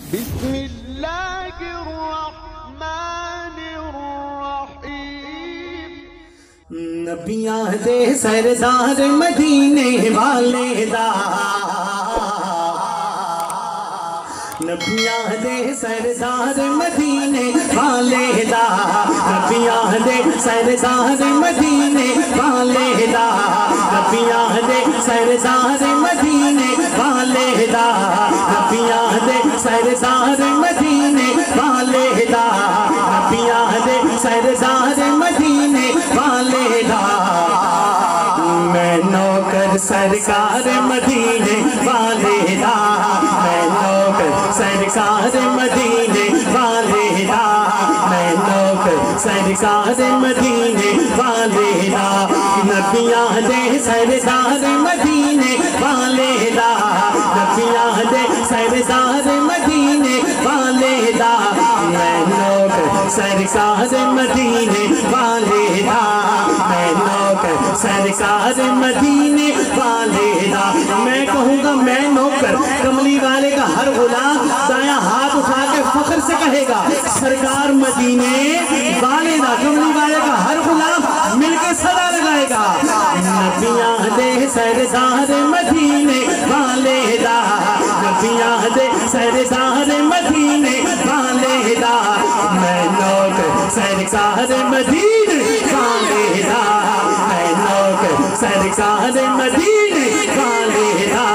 बिस्मिल्लाहिर्रहमानिर्रहीम। नबियां दे सरदार मदीने वाले दा, नबियां दे सरदार मदीने वाले दा, नबियां दे सरदार मदीने वाले दा, नबियां दे सरदार मदीने वाले दा, नबियां दे सरदार मदीने वाले दा, नबियां दे सरदार मदीने वाले दा। मैं नौकर सरकार मदीने वाले दा, मैं नौकर सरकार मदीने वाले दा, मैं नौकर सरकार मदीने वाले दा। नबियां दे सरदार मदीने वाले दा, नबियां दे सरदार मदीने वाले दा, मैं नौकर सरकार मदीने वाले दा, मैं नौकर सरकार मदीने वाले दा। मैं कहूँगा मैं नौकर, कमली वाले का हर गुलाम दाया हाथ उठा के फख्र से कहेगा सरकार मदीने वाले दा। कमली वाले का हर गुलाम मिलके सदा लगाएगा नबियां दे सरदार मदीने वाले दा, नबियां दे सरदार मदीने वाले दा, मैं नौकर सरकार मदीने वाले दा, मैं नौकर सरकार मदीने वाले दा,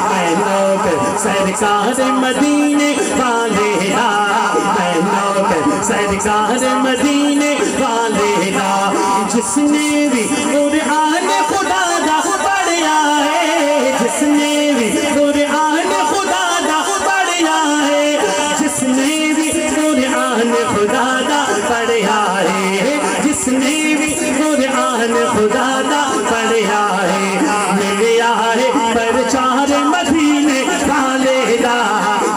मैं नौकर सरकार मदीने वाले दा, मैं नौकर सरकार मदीने वाले दा। जिसने भी कुरान खुदा दा पढ़िया है, जिसने भी कुरान खुदा दा पढ़िया है, जिसने भी कुरान खुदा दा पढ़िया है, जिसने भी कुरान खुदा दा पढ़िया है, मिलिया है परचार मदीने वाले दा,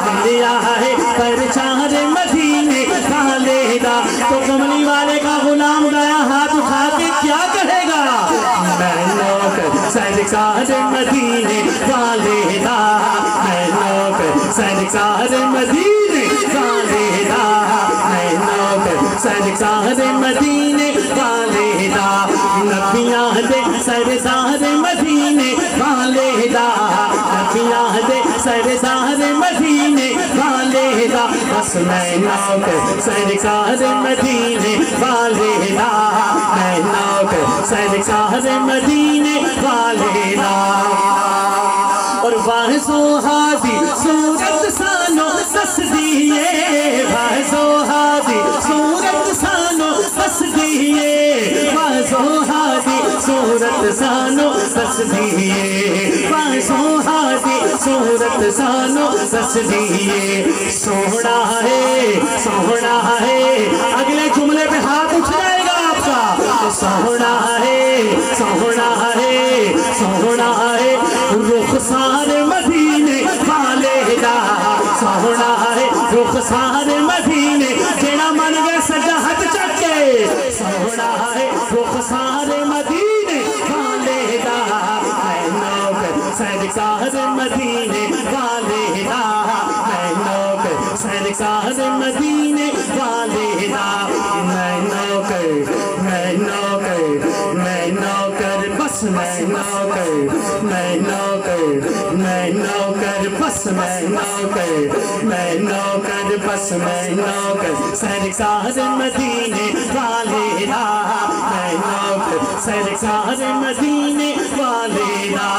मिलिया है परचार मदीने वाले दा। तो कमली वाले का गुलाम गया हाथ उठा के क्या कहेगा, मैं नौकर सरकार मदीने वाले दा, मैं नौकर सरकार मदीने वाले दा, मैं नौकर सरकार मदीने वाले दा। नबियां दे सरदार मदीने वाले दा, नबियां दे सरदार मदीने वाले दा। बस मैं नौकर सरकार मदीने वाले दा, मैं नौकर सरकार मदीने वाले दा। और वाज़ो हादी सूरत सानो दस दिए, वाज़ो हादी सूरत सानो दस दिए, वाज़ो हादी सूरत सानो दस दिए, वाज़ो हादी सूरत सानो दस दिए। सोहना है अगले जुमले पे हाथ उठ जाएगा आपका। सोहना है रुखसार मदीने वाले दा, सोहना है रुखसार मदीने जेड़ा मन गए सजा हाथ चक के। सोहना है रुखसार मदीने वाले दा, मैं नौकर सरकार मदीने वाले दा, मैं नौकर सरकार मदीने वाले दा। मैं नौकर बस मैं नौकर, मैं नौकर बस मैं नौकर, मैं नौकर बस मैं नौकर सरकार मदीने वाले दा, मैं नौकर सरकार मदीने वाले दा।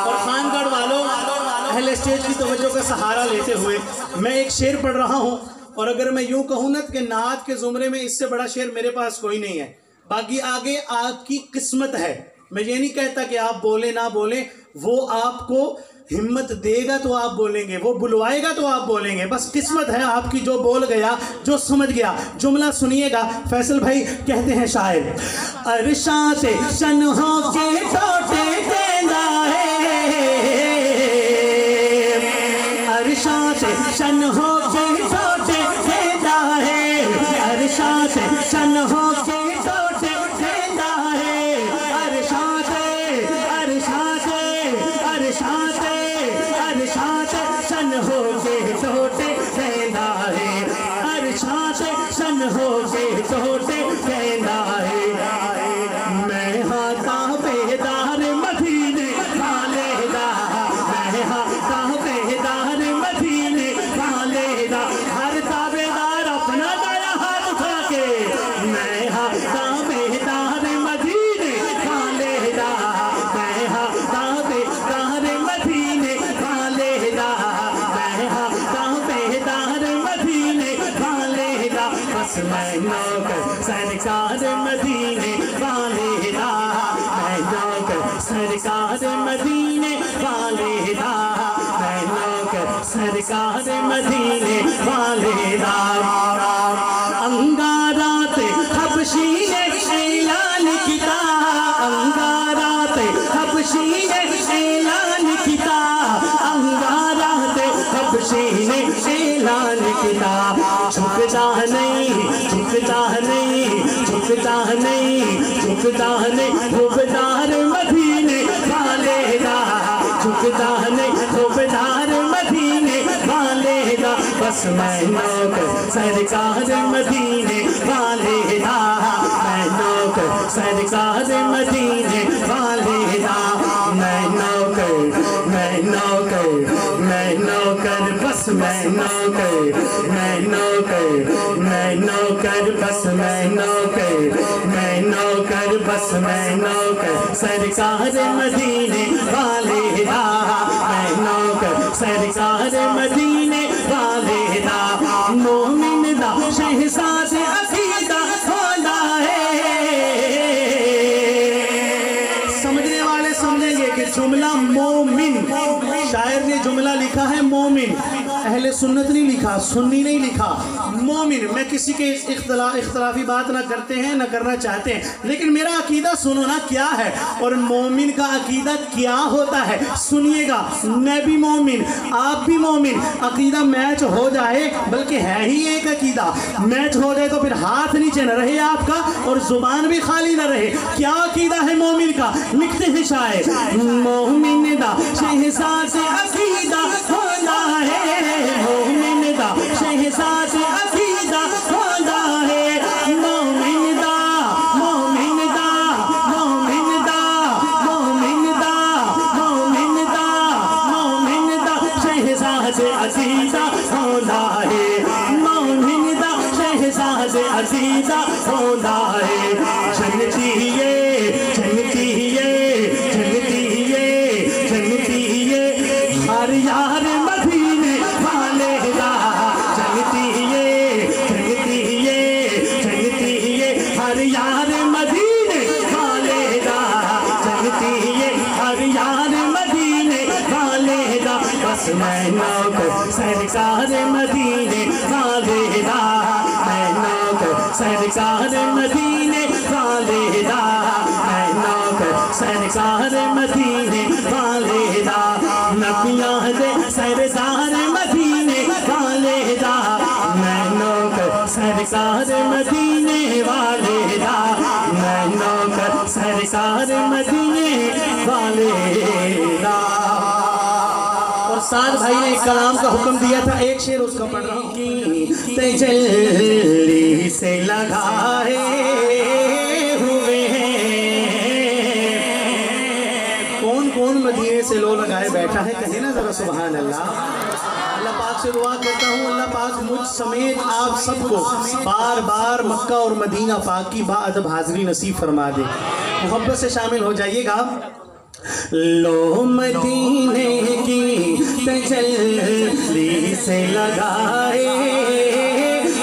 और खानगढ़ वालों, अहले स्टेज की तवज्जो का सहारा लेते हुए मैं एक शेर पढ़ रहा हूँ। और अगर मैं यूं कहूँ ना कि नात के जुमरे में इससे बड़ा शेर मेरे पास कोई नहीं है। बाकी आगे आपकी किस्मत है। मैं ये नहीं कहता कि आप बोले ना बोले, वो आपको हिम्मत देगा तो आप बोलेंगे, वो बुलवाएगा तो आप बोलेंगे। बस किस्मत है आपकी, जो बोल गया, जो समझ गया। जुमला सुनिएगा। फैसल भाई कहते हैं शायर, अरशा से शनहों के टोटे देंदा है, अरशा से शनहों के टोटे देंदा है, अरशा से शनहों के सन हो के बस मैं नौकर सरकार मदीने वाले दा, मैं नौकर सरकार मदीने वाले दा, मैं नौकर सरकार मदीने वाले दा। अंगारात हबशी ने ऐलान किया, अंगारात हबशी ने ऐलान किया, अंगारात हबशी ने ऐलान किया। झुकता नहीं, झुकता नहीं, झुकता नहीं, झुकता नहीं धोबदार मदीने वाले दा, झुकता नहीं धोबदार मदीने वाले दा। बस मैं नौकर सरकार मदीने वाले दा, मैं नौकर सरकार मदीने वाले दा। मैं नौकर, मैं नौकर, मैं नौकर, बस मैं नौकर, मैं नौकर, मैं नौकर, बस मैं नौकर, मैं नौकर, बस मैं नौकर सरकार मदीने वाले दा, मैं नौकर सरकार मदीने वाले दा। मोमिन दा शहजाद अकीदा होना है। समझने वाले समझेंगे कि जुमला मोमिन, शायर ने जुमला लिखा है मोमिन, अहले सुन्नत नहीं लिखा, सुन्नी नहीं लिखा, मोमिन। मैं किसी के इख्तलाफी बात ना करते हैं ना करना चाहते हैं, लेकिन मेरा अकीदा सुनो ना क्या है और मोमिन का अकीदा क्या होता है सुनिएगा। मैं भी मोमिन, आप भी मोमिन, अकीदा मैच हो जाए, बल्कि है ही एक अकीदा, मैच हो जाए तो फिर हाथ नीचे न रहे आपका और जुबान भी खाली न रहे। क्या अकीदा है मोमिन का? लिखते हैं शायर, मोमिन दा शहजाद अकीदा होना है, मोमिन दा शहजाद अकीदा होना है। मोमिन दा, मोमिन दा, मोमिन दा, मोमिन दा, मोमिन दा, मोमिन दा शहजाद अकीदा होना है, मोमिन दा शहजाद अकीदा होना है। जन्नती ये, जन्नती ये, जन्नती ये, जन्नती ये हर यार मदीने वाले दा, जन्नती ये, जन्नती ये, जन्नती ये हर यार मदीने वाले दा, जन्नती ये हर यार मदीने वाले दा। बस मैं नौकर सरकार मदीने वाले दा, मैं नौकर सरकार मदीने वाले दा, मैं नौकर सरकार मदीने वाले दा। नबियां दे सरदार मदीने वाले दा, मैं नौकर सरकार मदीने वाले दा, मैं नौकर सरकार मदीने वाले दा। और साथ भाई ने एक कलाम का हुक्म दिया था, एक शेर उसका पढ़ रहा हूँ कि तजल्ली से लगाए हुए कौन कौन मदीने से लो लगाए बैठा है, कहे ना जरा सुभान अल्लाह। अल्लाह पाक से दुआ करता हूँ, अल्लाह पाक मुझ समेत आप सबको बार बार मक्का और मदीना पाक की बाअदब हाज़िरी नसीब फरमा दे। मोहब्बत से शामिल हो जाइएगा। लो मदीने की तजल्ली से लगाए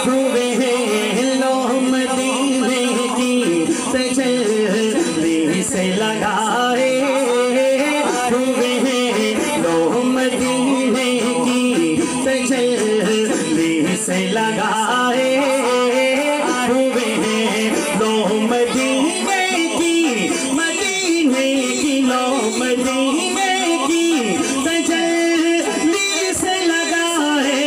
हुए हैं, लो मदीने की तजल्ली से लगाए हुए हैं, लो मदीने की तजल्ली से लगाए हुए हैं, लो मदीने की, मदीने की, लो मदीने की तजल्ली से लगाए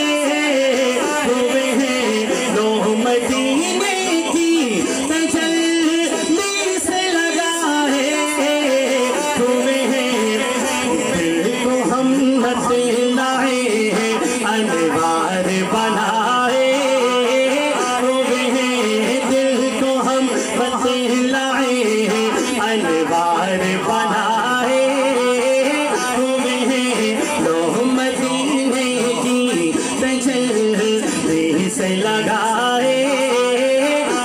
हुए हैं, लो मदीने की तजल्ली से लगाए हुए हैं। दिल को हम लाए अनवार बनाए हुए हैं, दिल को हम लाए अनवार बनाए हुए हैं, लो मदीने की तजल्ली से लगाए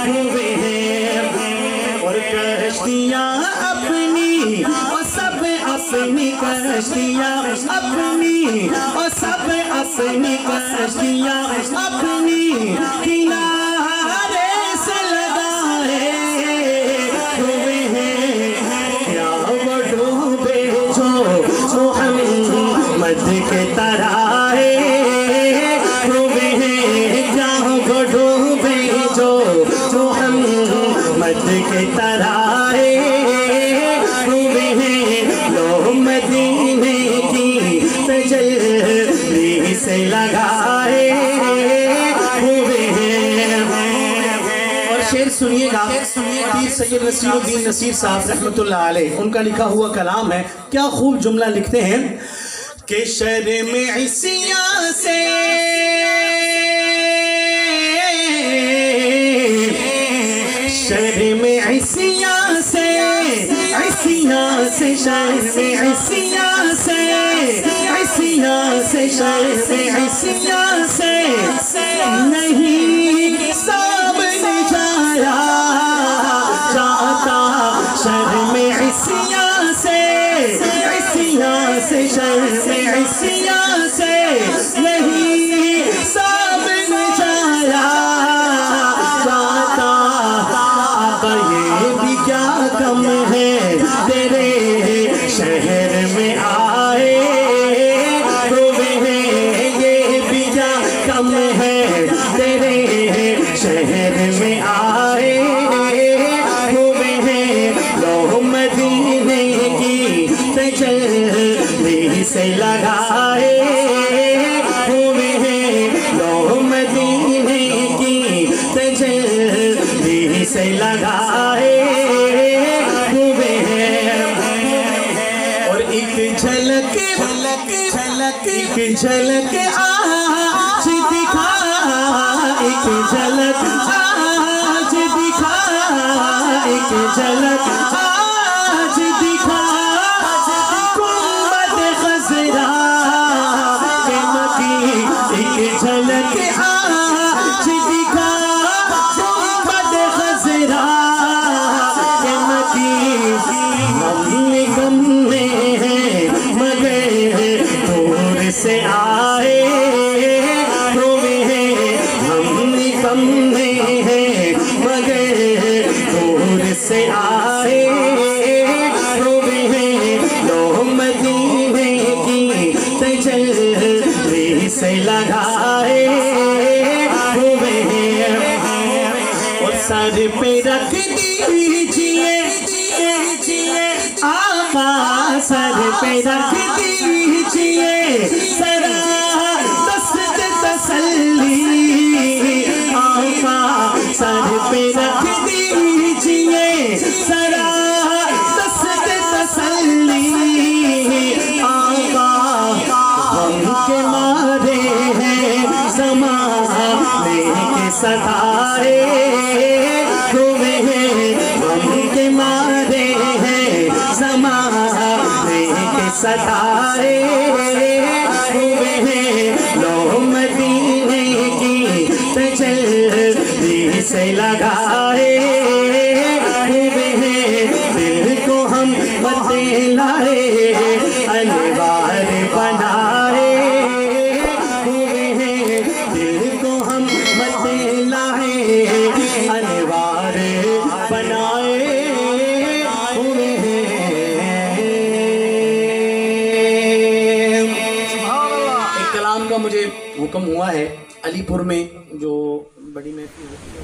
हुए हैं। और कश्तियाँ अपनी और सब अपनी कश्तियाँ अपनी और सब अपनी कश्तियाँ अपनी किनारे के तराए हुए हैं, लो मदीने की तजल्ली से लगाए हुए हैं। और शेर सुनिएगा, पीर सैयद नसीरुद्दीन नसीर साहब रहमतुल्लाह अलैह, उनका लिखा हुआ कलाम है। क्या खूब जुमला लिखते हैं कि शर्म इसिया से शर्म इसिया से इसिया से शर्म इसिया से इसिया से शर्म इसिया से नहीं सामने जाया जाता, शर्म इसिया से इसिया से शर्म इसिया से नहीं सामने जाया जाता। आका ये भी क्या कम है तेरे शहर में आए हुए हैं, ये भी क्या कम है तेरे शहर में आए हुए हैं, लो मदीने की तजल्ली से लगाए हुए हैं, लो मदीने की तजल्ली से लगाए हुए हैं। और एक झलक एक झलक आज दिखा, एक झलक आज दिखा, एक झलक आज दिखा, गुंबद खज़रा के मकी, एक झलक आज दिखा, गुंबद खज़रा के मकी। हम गम में है मगर दूर से आए हुए हैं, हम गम में है मगर दूर से आए हुए हैं, लो मदीने की तजल्ली से लगाए हुए हैं। और सर पे रख दीजिए आका, सर पे रख दीजिए सरा दस्त तसल्ली, आका सर पे रख दीजिए सरा दस्त तसल्ली, आका हम के मारे हैं ज़माने के सताए हुए हैं, हम के मारे हैं ज़माने के सताए हुए हैं, लो मदीने की तजल्ली से लगाए हुए हैं। दिल को हम बदलाए अनवार बनाए हुए हैं, दिल को हम बदलाए अनवार बनाए हुए हैं। एक कलाम का मुझे हुक्म हुआ है अलीपुर में, जो बड़ी महफिल होती है।